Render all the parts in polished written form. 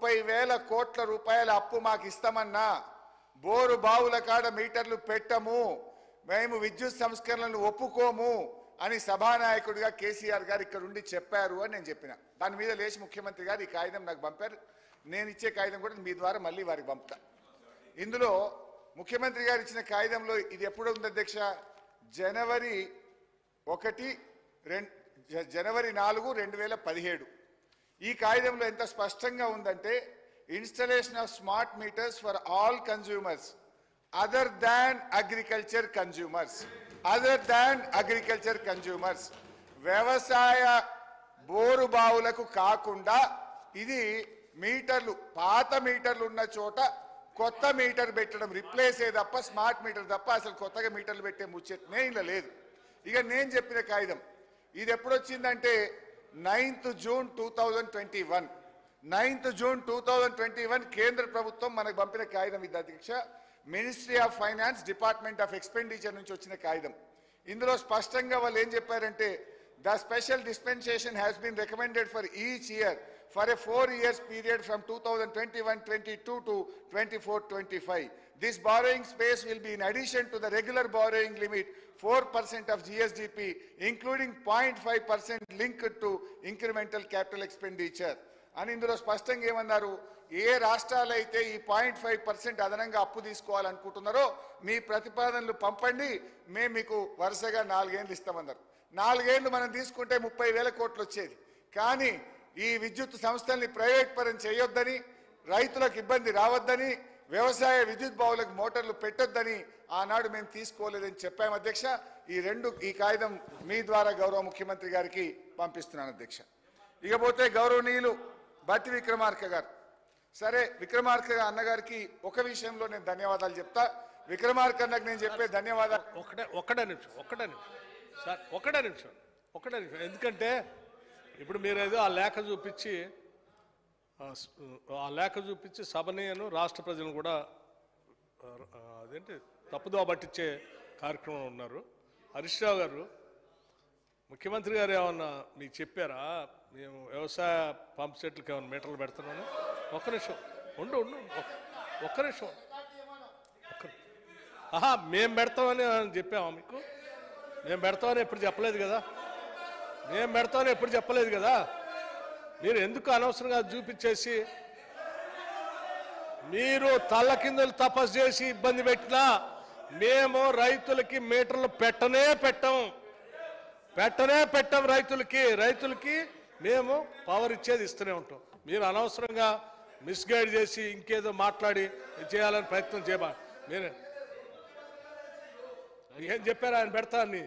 30,000 కోట్ల రూపాయల అప్పు మాకు ఇస్తామన్నా బోరు బావుల కాడ మీటర్లు పెట్టము, మేము విద్యుత్ సంస్కరణలను ఒప్పుకోము అని సభానాయకుడిగా కేసీఆర్ గారు ఇక్కడ ఉండి చెప్పారు అని నేను చెప్పిన. దాని మీద లేచి ముఖ్యమంత్రి గారు ఈ కాగితం నాకు పంపారు. నేను ఇచ్చే కాగితం కూడా మీ ద్వారా మళ్ళీ వారికి పంపుతా. ఇందులో ముఖ్యమంత్రి గారు ఇచ్చిన కాగితంలో ఇది ఎప్పుడు ఉంది అధ్యక్ష? జనవరి 4, 2017. ఈ కాగితంలో ఎంత స్పష్టంగా ఉందంటే installation of smart meters for all consumers other than agriculture consumers, వ్యవసాయ బోరు బావులకు కాకుండా ఇది మీటర్లు, పాత మీటర్లు ఉన్న చోట కొత్త మీటర్ పెట్టడం, రిప్లేస్ ఏ తప్ప స్మార్ట్ మీటర్ తప్ప అసలు కొత్తగా మీటర్లు పెట్టే ముచ్చటనే ఇలా లేదు. ఇక నేను చెప్పిన కాగితం ఇది ఎప్పుడు వచ్చిందంటే 9th June 2021 కేంద్ర ప్రభుత్వం మనకు పంపిన కాగితం ఇది అధ్యక్ష. Ministry of finance, department of expenditure నుంచి వచ్చిన కాగితం. ఇందులో స్పష్టంగా వాళ్ళు ఏం చెప్పారంటే the special dispensation has been recommended for each year for a 4 years period from 2021-22 to 24-25. This borrowing space will be in addition to the regular borrowing limit 4% of GSDP, including 0.5% linked to incremental capital expenditure. అని ఇందులో స్పష్టంగా ఏమన్నారు, ఏ రాష్ట్రాలైతే ఈ 0.5% అదనంగా అప్పు తీసుకోవాలనుకుంటున్నారో మీ ప్రతిపాదనలు పంపండి, మేము మీకు వరుసగా 4 ఏళ్ళు ఇస్తామన్నారు. 4 ఏళ్ళు మనం తీసుకుంటే 30,000 కోట్లు వచ్చేది. కానీ ఈ విద్యుత్ సంస్థల్ని ప్రైవేట్ పరం చేయొద్దని, రైతులకు ఇబ్బంది రావద్దని, వ్యవసాయ విద్యుత్ బావులకు మోటార్లు పెట్టొద్దని ఆనాడు మేము తీసుకోలేదని చెప్పాము అధ్యక్ష. ఈ కాగితం మీ ద్వారా గౌరవ ముఖ్యమంత్రి గారికి పంపిస్తున్నాను అధ్యక్ష. ఇకపోతే గౌరవనీయులు బట్టి విక్రమార్క గారు, సరే విక్రమార్క అన్నగారికి ఒక విషయంలో నేను ధన్యవాదాలు చెప్తా. విక్రమార్క అన్నకు నేను చెప్పే ధన్యవాదాలు ఒక్కటే నిమిషం. ఎందుకంటే ఇప్పుడు మీరు ఏదో ఆ లేఖ చూపించి సభని రాష్ట్ర ప్రజలను కూడా అదేంటి తప్పుదోవ పట్టించే కార్యక్రమం ఉన్నారు. హరీష్ రావు గారు, ముఖ్యమంత్రి గారు ఏమన్నా మీకు చెప్పారా మేము వ్యవసాయ పంప్ సెట్లకు ఏమైనా మీటర్లు పెడుతున్నాను? ఒక్క నిమిషం మేము పెడతామని చెప్పామా మీకు? మేము పెడతామని ఎప్పుడు చెప్పలేదు కదా. మీరు ఎందుకు అనవసరంగా చూపించేసి మీరు తల్ల కిందలు తపస్సు చేసి ఇబ్బంది పెట్టినా మేము రైతులకి మీటర్లు పెట్టనే పెట్టం. రైతులకి మేము పవర్ ఇచ్చేది ఇస్తూనే ఉంటాం. మీరు అనవసరంగా మిస్గైడ్ చేసి ఇంకేదో మాట్లాడి చేయాలని ప్రయత్నం మీరు ఏం చెప్పారు ఆయన పెడతా అని?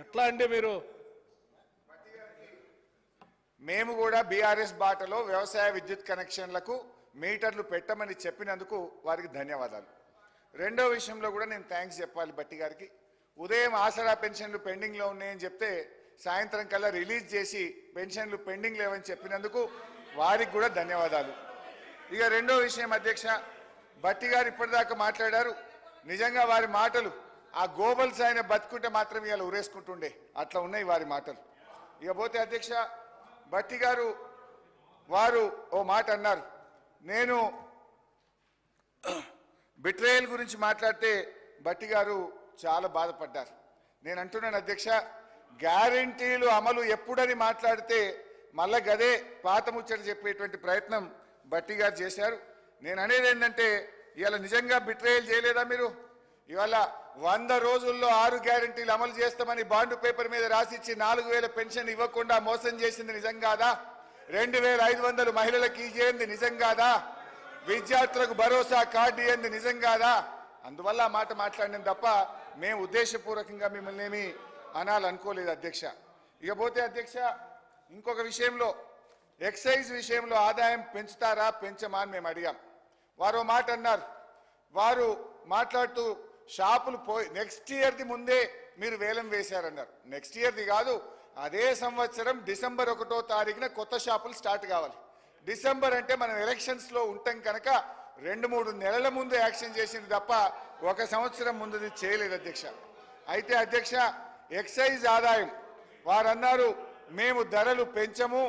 ఎట్లా అండి మీరు? మేము కూడా బీఆర్ఎస్ బాటలో వ్యవసాయ విద్యుత్ కనెక్షన్లకు మీటర్లు పెట్టమని చెప్పినందుకు వారికి ధన్యవాదాలు. రెండో విషయంలో కూడా నేను థ్యాంక్స్ చెప్పాలి బట్టి గారికి. ఉదయం ఆసరా పెన్షన్లు పెండింగ్లో ఉన్నాయని చెప్తే సాయంత్రం కల్లా రిలీజ్ చేసి పెన్షన్లు పెండింగ్ లేవని చెప్పినందుకు వారికి కూడా ధన్యవాదాలు. ఇక రెండో విషయం అధ్యక్ష, బట్టి గారు ఇప్పటిదాకా మాట్లాడారు. నిజంగా వారి మాటలు ఆ గోబల్స్ ఆయన బతుకుంటే మాత్రం ఇవాళ ఉరేసుకుంటుండే, అట్లా ఉన్నాయి వారి మాటలు. ఇకపోతే అధ్యక్ష, బట్టి గారు వారు ఓ మాట అన్నారు, నేను బిట్రేయల్ గురించి మాట్లాడితే బట్టి గారు చాలా బాధపడ్డారు. నేను అంటున్నాను అధ్యక్ష, గ్యారంటీలు అమలు ఎప్పుడని మాట్లాడితే మళ్ళా గదే పాత ముచ్చట చెప్పేటువంటి ప్రయత్నం బట్టి గారు చేశారు. నేను అనేది ఏంటంటే ఇవాళ నిజంగా బిట్రేయల్ చేయలేదా మీరు? ఇవాళ 100 రోజుల్లో 6 గ్యారంటీలు అమలు చేస్తామని బాండ్ పేపర్ మీద రాసిచ్చి 4,000 పెన్షన్ ఇవ్వకుండా మోసం చేసింది నిజం కాదా? 2,500 మహిళలకు ఇచ్చేది నిజం కాదా? విద్యార్థులకు భరోసా కార్డు ఇయ్యింది నిజం కాదా? అందువల్ల ఆ మాట మాట్లాడినాం తప్ప మేము ఉద్దేశపూర్వకంగా మిమ్మల్ని ఏమి అనాలనుకోలేదు అధ్యక్ష. ఇకపోతే అధ్యక్ష, ఇంకొక విషయంలో ఎక్సైజ్ విషయంలో ఆదాయం పెంచుతారా పెంచమా అని మేము అడిగాం. వారు మాట అన్నారు, వారు మాట్లాడుతూ షాపులు నెక్స్ట్ ఇయర్ది ముందే మీరు వేలం వేశారన్నారు. నెక్స్ట్ ఇయర్ది కాదు, అదే సంవత్సరం డిసెంబర్ 1వ తారీఖున కొత్త షాపులు స్టార్ట్ కావాలి. డిసెంబర్ అంటే మనం ఎలక్షన్స్లో ఉంటాం కనుక 2-3 నెలల ముందు యాక్షన్ చేసింది తప్ప 1 సంవత్సరం ముందుది చేయలేదు అధ్యక్ష. అయితే అధ్యక్ష, ఎక్సైజ్ ఆదాయం వారన్నారు మేము ధరలు పెంచము,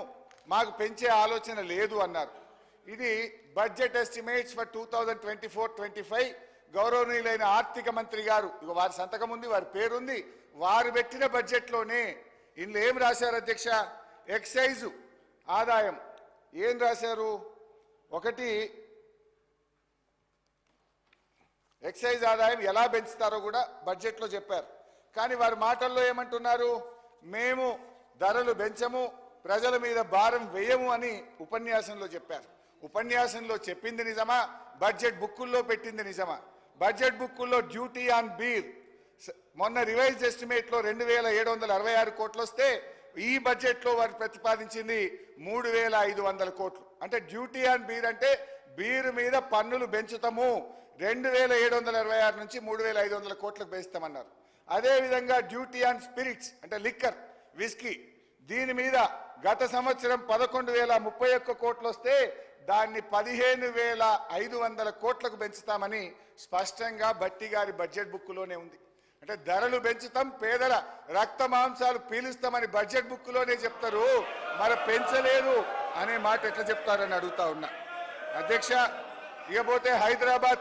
మాకు పెంచే ఆలోచన లేదు అన్నారు. ఇది బడ్జెట్ ఎస్టిమేట్స్ ఫర్ 2024-25 గౌరవనీయులైన ఆర్థిక మంత్రి గారు ఇక వారి సంతకం ఉంది, వారి పేరుంది, వారు పెట్టిన బడ్జెట్లోనే ఇందులో ఏం రాశారు అధ్యక్ష? ఎక్సైజ్ ఆదాయం ఏం రాశారు? ఒకటి ఎక్సైజ్ ఆదాయం ఎలా పెంచుతారో కూడా బడ్జెట్లో చెప్పారు. కానీ వారి మాటల్లో ఏమంటున్నారు? మేము ధరలు పెంచము, ప్రజల మీద భారం వేయము అని ఉపన్యాసంలో చెప్పారు. ఉపన్యాసంలో చెప్పింది నిజమా? బడ్జెట్ బుక్కుల్లో పెట్టింది నిజమా? బడ్జెట్ బుక్కుల్లో డ్యూటీ ఆన్ బీర్ మొన్న రివైజ్ ఎస్టిమేట్లో 2766 కోట్లు వస్తే ఈ బడ్జెట్లో వారు ప్రతిపాదించింది 3500 కోట్లు. అంటే డ్యూటీ ఆన్ బీర్ అంటే బీరు మీద పన్నులు పెంచుతాము, 2766 నుంచి 3500 కోట్లకు పెంచుతామన్నారు. అదేవిధంగా డ్యూటీ ఆన్ స్పిరిట్స్ అంటే లిక్కర్, విస్కీ, దీని మీద గత సంవత్సరం 11,031 కోట్లు వస్తే దాన్ని 15,500 కోట్లకు పెంచుతామని స్పష్టంగా భట్టి గారి బడ్జెట్ బుక్లోనే ఉంది. అంటే ధరలు పెంచుతాం, పేదల రక్త మాంసాలు పీలుస్తామని బడ్జెట్ బుక్లోనే చెప్తారు, మరి పెంచలేదు అనే మాట ఎట్లా చెప్తారని అడుగుతా ఉన్నా అధ్యక్ష. ఇకపోతే హైదరాబాద్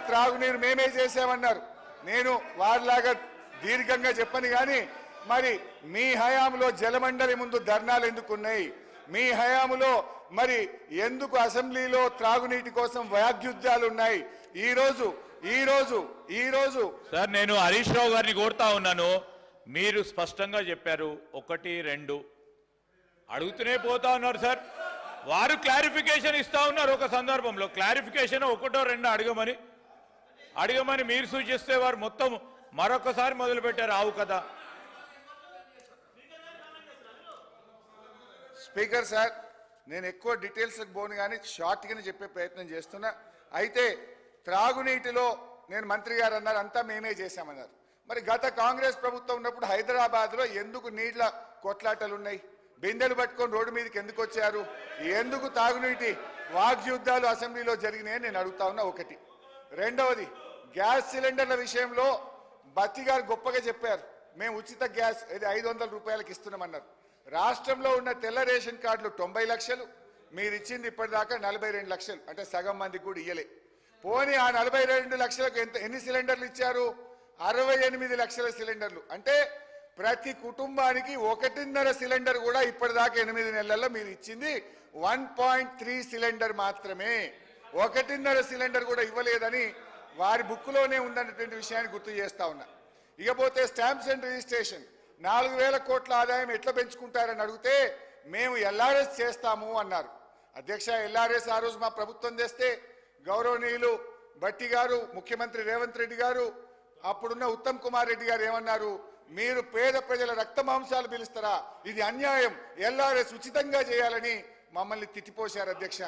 త్రాగునీరు మేమే చేసామన్నారు. నేను వారిలాగా దీర్ఘంగా చెప్పను కానీ మరి మీ హయాంలో జలమండలి ముందు ధర్నాలు ఎందుకున్నాయి? మీ హయాంలో మరి ఎందుకు అసెంబ్లీలో త్రాగునీటి కోసం వాగ్యుద్ధాలు ఉన్నాయి? ఈ రోజు సార్ నేను హరీష్ రావు గారిని కోరుతా ఉన్నాను. మీరు స్పష్టంగా చెప్పారు 1, 2 అడుగుతూనే పోతా ఉన్నారు సార్. వారు క్లారిఫికేషన్ ఇస్తా ఉన్నారు. ఒక సందర్భంలో క్లారిఫికేషన్ 1, 2 అడగమని మీరు సూచిస్తే వారు మొత్తం మరొకసారి మొదలు పెట్టారు. ఆవు కదా స్పీకర్ సార్, నేను ఎక్కువ డీటెయిల్స్కి పోను కానీ షార్ట్గానే చెప్పే ప్రయత్నం చేస్తున్నా. అయితే త్రాగునీటిలో నేను మంత్రి గారు అన్నారు అంతా మేమే చేశామన్నారు. మరి గత కాంగ్రెస్ ప్రభుత్వం ఉన్నప్పుడు హైదరాబాద్లో ఎందుకు నీళ్ల కొట్లాటలు ఉన్నాయి? బిందెలు పట్టుకొని రోడ్డు మీదకి ఎందుకు వచ్చారు? ఎందుకు తాగునీటి వాగ్యుద్ధాలు అసెంబ్లీలో జరిగినాయని నేను అడుగుతా ఉన్నా. ఒకటి. రెండవది, గ్యాస్ సిలిండర్ల విషయంలో భట్టి గారు గొప్పగా చెప్పారు, మేము ఉచిత గ్యాస్ 500 రూపాయలకి ఇస్తున్నామన్నారు. రాష్ట్రంలో ఉన్న తెల్ల రేషన్ కార్డులు 90 లక్షలు, మీరు ఇచ్చింది ఇప్పటిదాకా 42 లక్షలు, అంటే సగం మందికి కూడా ఇయ్యలే. పోనీ ఆ 42 లక్షలకు ఎన్ని సిలిండర్లు ఇచ్చారు? 68 లక్షల సిలిండర్లు. అంటే ప్రతి కుటుంబానికి 1.5 సిలిండర్ కూడా ఇప్పటిదాకా 8 నెలల్లో మీరు ఇచ్చింది 1.3 సిలిండర్ మాత్రమే. 1.5 సిలిండర్ కూడా ఇవ్వలేదని వారి బుక్లోనే ఉందన్నటువంటి విషయాన్ని గుర్తు చేస్తా ఉన్నా. ఇకపోతే స్టాంప్స్ అండ్ రిజిస్ట్రేషన్ 4,000 కోట్ల ఆదాయం ఎట్లా పెంచుకుంటారని అడిగితే మేము ఎల్ఆర్ఎస్ చేస్తాము అన్నారు. అధ్యక్ష, ఎల్ఆర్ఎస్ ఆ రోజు మా ప్రభుత్వం తెస్తే గౌరవనీయులు భట్టి గారు, ముఖ్యమంత్రి రేవంత్ రెడ్డి గారు, అప్పుడున్న ఉత్తమ్ కుమార్ రెడ్డి గారు ఏమన్నారు? మీరు పేద ప్రజల రక్త మాంసాలు పిలుస్తారా? ఇది అన్యాయం, ఎల్ఆర్ఎస్ ఉచితంగా చేయాలని మమ్మల్ని తిట్టిపోశారు అధ్యక్ష.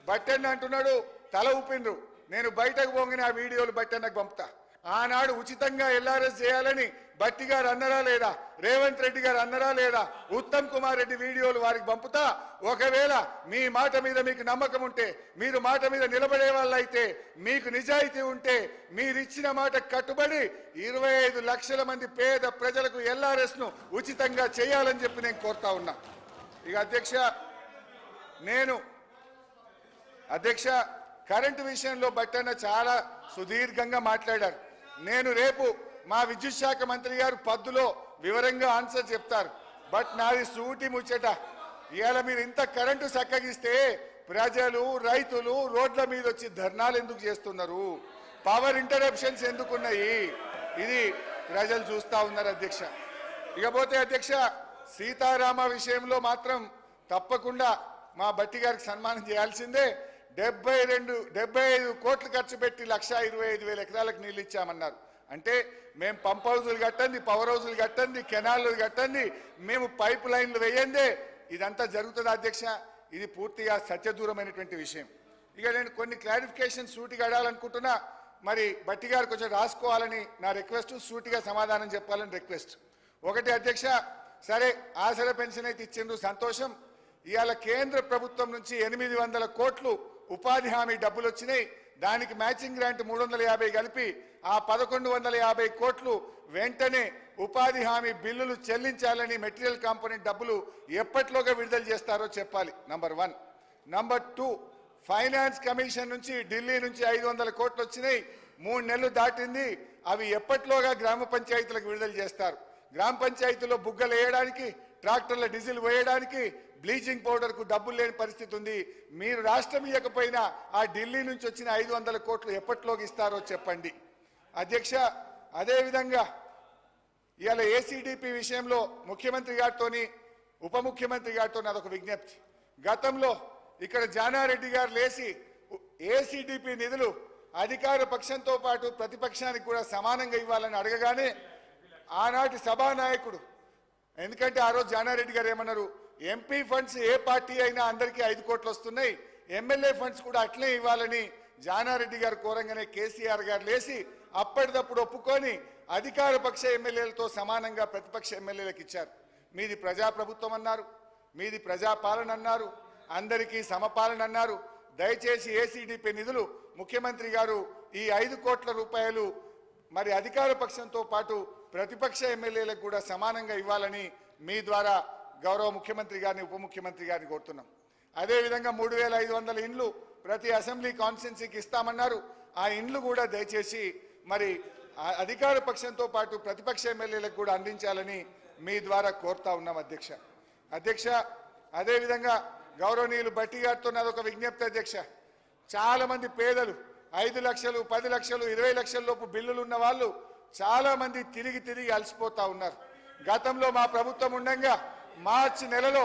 బట్టన్న అంటున్నాడు, తల ఊపిండ్రు. నేను బయటకు పోగానే ఆ వీడియోలు బట్టన్నకు పంపుతా. ఆనాడు ఉచితంగా ఎల్ఆర్ఎస్ చేయాలని భట్టి గారు అన్నరా లేదా? రేవంత్ రెడ్డి గారు అన్నరా లేదా? ఉత్తమ్ కుమార్ రెడ్డి వీడియోలు వారికి పంపుతా. ఒకవేళ మీ మాట మీద మీకు నమ్మకం ఉంటే, మీరు మాట మీద నిలబడే వాళ్ళైతే, మీకు నిజాయితీ ఉంటే, మీరిచ్చిన మాట కట్టుబడి 25 లక్షల మంది పేద ప్రజలకు ఎల్ఆర్ఎస్ ను ఉచితంగా చేయాలని చెప్పి నేను కోరుతా ఉన్నా. ఇక అధ్యక్ష కరెంటు విషయంలో బట్టన్న చాలా సుదీర్ఘంగా మాట్లాడారు. నేను రేపు మా విద్యుత్ శాఖ మంత్రి గారు పద్దులో వివరంగా ఆన్సర్ చెప్తారు. బట్ నాది సూటి ముచ్చట, ఇవాళ మీరు ఇంత కరెంటు చక్కగిస్తే ప్రజలు, రైతులు రోడ్ల మీద వచ్చి ధర్నాలు ఎందుకు చేస్తున్నారు? పవర్ ఇంటరప్షన్స్ ఎందుకున్నాయి? ఇది ప్రజలు చూస్తా ఉన్నారు అధ్యక్ష. ఇకపోతే అధ్యక్ష, సీతారామ విషయంలో మాత్రం తప్పకుండా మా భట్టి గారికి సన్మానం చేయాల్సిందే. 75 కోట్లు ఖర్చు పెట్టి 1,25,000 ఎకరాలకు నీళ్ళు ఇచ్చామన్నారు. అంటే మేము పంప్ హౌజులు కట్టండి, పవర్ హౌజులు కట్టండి, కెనాళ్ళు కట్టండి, మేము పైప్ లైన్లు వేయండి, ఇదంతా జరుగుతుంది అధ్యక్ష. ఇది పూర్తిగా సత్యదూరమైనటువంటి విషయం. ఇక నేను కొన్ని క్లారిఫికేషన్ సూటిగా అడాలనుకుంటున్నా. మరి భట్టి గారు కొంచెం రాసుకోవాలని నా రిక్వెస్ట్, సూటిగా సమాధానం చెప్పాలని రిక్వెస్ట్. ఒకటి అధ్యక్ష, సరే ఆసరా పెన్షన్ అయితే ఇచ్చిండ్రు, సంతోషం. ఇవాళ కేంద్ర ప్రభుత్వం నుంచి 800 కోట్లు ఉపాధి హామీ డబ్బులు వచ్చినాయి. దానికి మ్యాచింగ్ గ్రాంట్ 350 కలిపి ఆ 1,150 కోట్లు వెంటనే ఉపాధి హామీ బిల్లులు చెల్లించాలని, మెటీరియల్ కాంపోనెంట్ డబ్బులు ఎప్పట్లోగా విడుదల చేస్తారో చెప్పాలి. నంబర్ 1. నంబర్ 2, ఫైనాన్స్ కమిషన్ నుంచి ఢిల్లీ నుంచి 500 కోట్లు వచ్చినాయి. 3 నెలలు దాటింది. అవి ఎప్పట్లోగా గ్రామ పంచాయతీలకు విడుదల చేస్తారు? గ్రామ పంచాయతీలో బుగ్గలు వేయడానికి, ట్రాక్టర్ల డీజిల్ వేయడానికి, బ్లీచింగ్ పౌడర్కు డబ్బులు లేని పరిస్థితి ఉంది. మీరు రాష్ట్రం ఇవ్వకపోయినా ఆ ఢిల్లీ నుంచి వచ్చిన 500 కోట్లు ఎప్పట్లోకి ఇస్తారో చెప్పండి. అధ్యక్ష, అదేవిధంగా ఇవాళ ఏసీడీపీ విషయంలో ముఖ్యమంత్రి గారితోని ఉప ముఖ్యమంత్రి గారితో అదొక విజ్ఞప్తి. గతంలో ఇక్కడ జానారెడ్డి గారు లేచి ఏసీడీపీ నిధులు అధికార పక్షంతో పాటు ప్రతిపక్షానికి కూడా సమానంగా ఇవ్వాలని అడగగానే ఆనాటి సభానాయకుడు, ఎందుకంటే ఆ రోజు జానారెడ్డి గారు ఏమన్నారు, ఎంపీ ఫండ్స్ ఏ పార్టీ అయినా అందరికీ 5 కోట్లు వస్తున్నాయి, ఎమ్మెల్యే ఫండ్స్ కూడా అట్లే ఇవ్వాలని జానారెడ్డి గారు కోరంగానే కేసీఆర్ గారు లేచి అప్పటిదప్పుడు ఒప్పుకొని అధికార పక్ష ఎమ్మెల్యేలతో సమానంగా ప్రతిపక్ష ఎమ్మెల్యేలకు ఇచ్చారు. మీది ప్రజాప్రభుత్వం అన్నారు, మీది ప్రజాపాలన అన్నారు, అందరికీ సమపాలన అన్నారు. దయచేసి ఏసీడీపీ నిధులు ముఖ్యమంత్రి గారు ఈ 5 కోట్ల రూపాయలు మరి అధికార పక్షంతో పాటు ప్రతిపక్ష ఎమ్మెల్యేలకు కూడా సమానంగా ఇవ్వాలని మీ ద్వారా గౌరవ ముఖ్యమంత్రి గారిని ఉప ముఖ్యమంత్రి గారిని కోరుతున్నాం. అదేవిధంగా 3500 ఇండ్లు ప్రతి అసెంబ్లీ కాన్స్టిట్యున్సీకి ఇస్తామన్నారు. ఆ ఇండ్లు కూడా దయచేసి మరి అధికార పక్షంతో పాటు ప్రతిపక్ష ఎమ్మెల్యేలకు కూడా అందించాలని మీ ద్వారా కోరుతా ఉన్నాం అధ్యక్ష. అదేవిధంగా గౌరవనీయులు భట్టి గారితో నాదొక విజ్ఞప్తి అధ్యక్ష. చాలా మంది పేదలు 5 లక్షలు 10 లక్షలు 20 లక్షల లోపు బిల్లులు ఉన్న వాళ్ళు చాలా మంది తిరిగి అలసిపోతా ఉన్నారు. గతంలో మా ప్రభుత్వం ఉండగా మార్చి నెలలో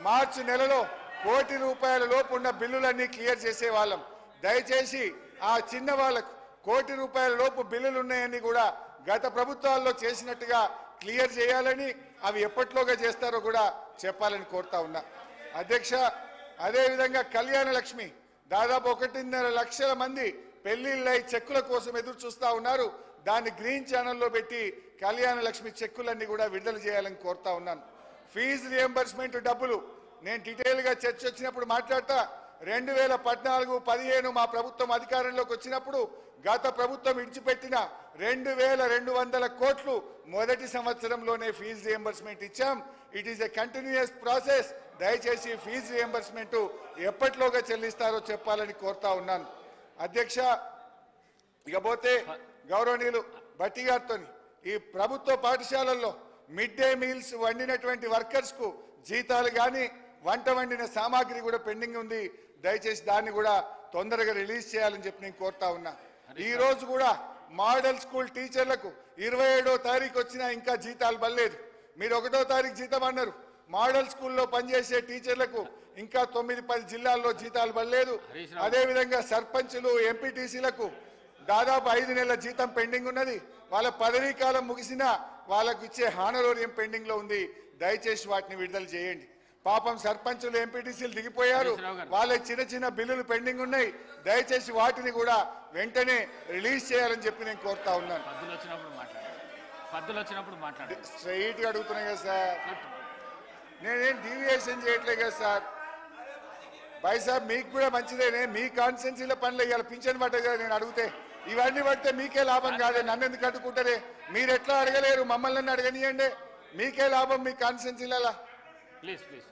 1 కోటి రూపాయల లోపు ఉన్న బిల్లులన్నీ క్లియర్ చేసేవాళ్ళం. దయచేసి ఆ చిన్న వాళ్ళకు 1 కోటి రూపాయల లోపు బిల్లులు ఉన్నాయని కూడా గత ప్రభుత్వాల్లో చేసినట్టుగా క్లియర్ చేయాలని, అవి ఎప్పట్లోగా చేస్తారో కూడా చెప్పాలని కోరుతా ఉన్నా అధ్యక్ష. అదేవిధంగా కళ్యాణ లక్ష్మి దాదాపు 1.5 లక్షల మంది పెళ్లిళ్ళై చెక్కుల కోసం ఎదురు చూస్తా ఉన్నారు. దాన్ని గ్రీన్ ఛానల్లో పెట్టి కళ్యాణ లక్ష్మి చెక్కులన్నీ కూడా విడుదల చేయాలని కోరుతా ఉన్నాను. ఫీజు రియంబర్స్మెంట్ డబ్బులు నేను డీటెయిల్గా చర్చ వచ్చినప్పుడు మాట్లాడతా. 2014-15 మా ప్రభుత్వం అధికారంలోకి వచ్చినప్పుడు గత ప్రభుత్వం విడిచిపెట్టిన 2200 కోట్లు మొదటి సంవత్సరంలోనే ఫీజు రియంబర్స్మెంట్ ఇచ్చాం. It is a continuous process. దయచేసి ఫీజు రియంబర్స్మెంట్ ఎప్పట్లోగా చెల్లిస్తారో చెప్పాలని కోరుతా ఉన్నాను అధ్యక్ష. ఇకపోతే గౌరవనీయులు భట్టి గారితో ఈ ప్రభుత్వ పాఠశాలల్లో మిడ్ డే మీల్స్ వండినటువంటి వర్కర్స్ కు జీతాలు కానీ వంట వండిన సామాగ్రి కూడా పెండింగ్ ఉంది. దయచేసి దాన్ని కూడా తొందరగా రిలీజ్ చేయాలని చెప్పి నేను కోరుతా ఉన్నా. ఈ రోజు కూడా మోడల్ స్కూల్ టీచర్లకు 27వ తారీఖు వచ్చినా ఇంకా జీతాలు పడలేదు. మీరు 1వ తారీఖు జీతం అన్నారు. మోడల్ స్కూల్లో పనిచేసే టీచర్లకు ఇంకా 9-10 జిల్లాల్లో జీతాలు పడలేదు. అదేవిధంగా సర్పంచులు ఎంపీటీసీలకు దాదాపు 5 నెలల జీతం పెండింగ్ ఉన్నది. వాళ్ళ పదవీ కాలం ముగిసినా వాళ్ళకు ఇచ్చే హానరోరియం పెండింగ్ లో ఉంది. దయచేసి వాటిని విడుదల చేయండి. పాపం సర్పంచులు ఎంపీటీసీలు దిగిపోయారు. వాళ్ళ చిన్న బిల్లులు పెండింగ్ ఉన్నాయి. దయచేసి వాటిని కూడా వెంటనే రిలీజ్ చేయాలని చెప్పి నేను కోరుతా ఉన్నాను. స్ట్రైట్ గా అడుగుతున్నాయి కదా సార్, నేనేం డీవియేషన్ చేయట్లేదు కదా సార్. భాయ్ సాబ్ మీకు కూడా మంచిదేనే, మీ కాన్స్టిట్యున్సీలో పనులు ఇవాళ పింఛన్ పడ్డది కదా. నేను అడిగితే ఇవన్నీ పడితే మీకే లాభం కాదే, నన్ను ఎందుకు అడ్డుకుంటారే? మీరు ఎట్లా అడగలేరు, మమ్మల్ని అడగనియండి. మీకే లాభం మీ కాన్స్టిట్యున్సీలలో. ప్లీజ్ ప్లీజ్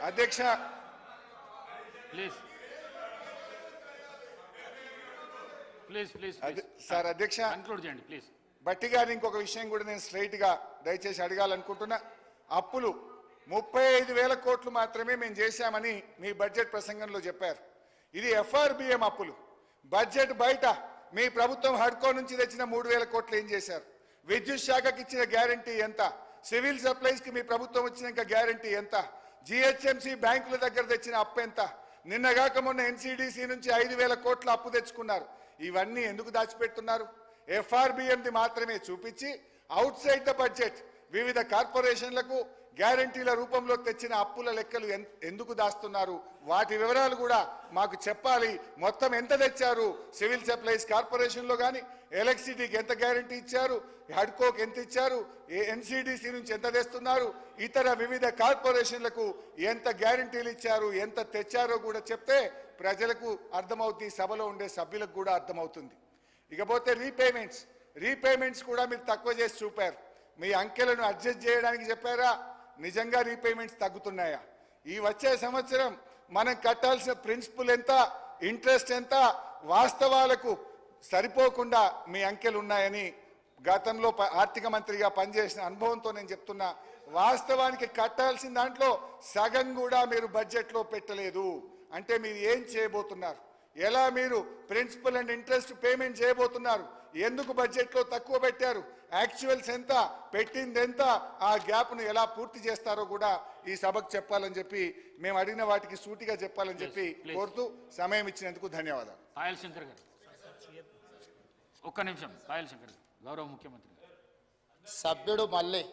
అధ్యక్ష ప్లీజ్ ప్లీజ్ ప్లీజ్ సార్ అధ్యక్ష కంక్లూడ్ చేయండి ప్లీజ్. భట్టి గారిని ఇంకొక విషయం కూడా నేను స్ట్రైట్ గా దయచేసి అడగాలనుకుంటున్నా. అప్పులు 35,000 కోట్లు మాత్రమే మేము చేశామని మీ బడ్జెట్ ప్రసంగంలో చెప్పారు. ఇది ఎఫ్ఆర్బిఎం అప్పులు. బడ్జెట్ బయట మీ ప్రభుత్వం హడ్కో నుంచి తెచ్చిన 3,000 కోట్లు ఏం చేశారు? విద్యుత్ శాఖకి ఇచ్చిన గ్యారంటీ ఎంత? సివిల్ సప్లైస్ కి మీ ప్రభుత్వం ఇచ్చిన గ్యారంటీ ఎంత? జిహెచ్ఎంసీ బ్యాంకుల దగ్గర తెచ్చిన అప్పు ఎంత? నిన్నగాక మొన్న ఎన్సీడీసీ నుంచి 5,000 కోట్ల అప్పు తెచ్చుకున్నారు. ఇవన్నీ ఎందుకు దాచిపెడుతున్నారు? ఎఫ్ఆర్బిఎంది మాత్రమే చూపించి అవుట్ సైడ్ ద బడ్జెట్ వివిధ కార్పొరేషన్లకు గ్యారంటీల రూపంలో తెచ్చిన అప్పుల లెక్కలు ఎందుకు దాస్తున్నారు? వాటి వివరాలు కూడా మాకు చెప్పాలి. మొత్తం ఎంత తెచ్చారు? సివిల్ సప్లైస్ కార్పొరేషన్లో కానీ ఎలక్ట్రిసిటీకి ఎంత గ్యారంటీ ఇచ్చారు? హడ్కోకి ఎంత ఇచ్చారు? ఎన్సీడీసీ నుంచి ఎంత తెస్తున్నారు? ఇతర వివిధ కార్పొరేషన్లకు ఎంత గ్యారంటీలు ఇచ్చారు, ఎంత తెచ్చారో కూడా చెప్తే ప్రజలకు అర్థమవుతుంది, సభలో ఉండే సభ్యులకు కూడా అర్థమవుతుంది. ఇకపోతే రీపేమెంట్స్ కూడా మీరు తక్కువ చేసి చూపారు. మీ అంకెలను అడ్జస్ట్ చేయడానికి చెప్పారా? నిజంగా రీపేమెంట్స్ తగ్గుతున్నాయా? ఈ వచ్చే సంవత్సరం మనం కట్టాల్సిన ప్రిన్సిపల్ ఎంత, ఇంట్రెస్ట్ ఎంత, వాస్తవాలకు సరిపోకుండా మీ అంకెలు ఉన్నాయని గతంలో ఆర్థిక మంత్రిగా పనిచేసిన అనుభవంతో నేను చెప్తున్నా. వాస్తవానికి కట్టాల్సిన దాంట్లో సగం కూడా మీరు బడ్జెట్లో పెట్టలేదు. అంటే మీరు ఏం చేయబోతున్నారు, ఎలా మీరు ప్రిన్సిపల్ అండ్ ఇంట్రెస్ట్ పేమెంట్ చేయబోతున్నారు, ఎందుకు బడ్జెట్లో తక్కువ పెట్టారు, యాక్చువల్స్ ఎంత, పెట్టింది ఎంత, ఆ గ్యాప్ను ఎలా పూర్తి చేస్తారో కూడా ఈ సభకు చెప్పాలని చెప్పి, మేము అడిగిన వాటికి సూటిగా చెప్పాలని చెప్పి కోరుతూ సమయం ఇచ్చినందుకు ధన్యవాదాలు. పాయల్ శంకర్ గారు ఒక్క నిమిషం. పాయల్ శంకర్ గారు, గౌరవ ముఖ్యమంత్రి గారు. సభ్యుడు మళ్ళీ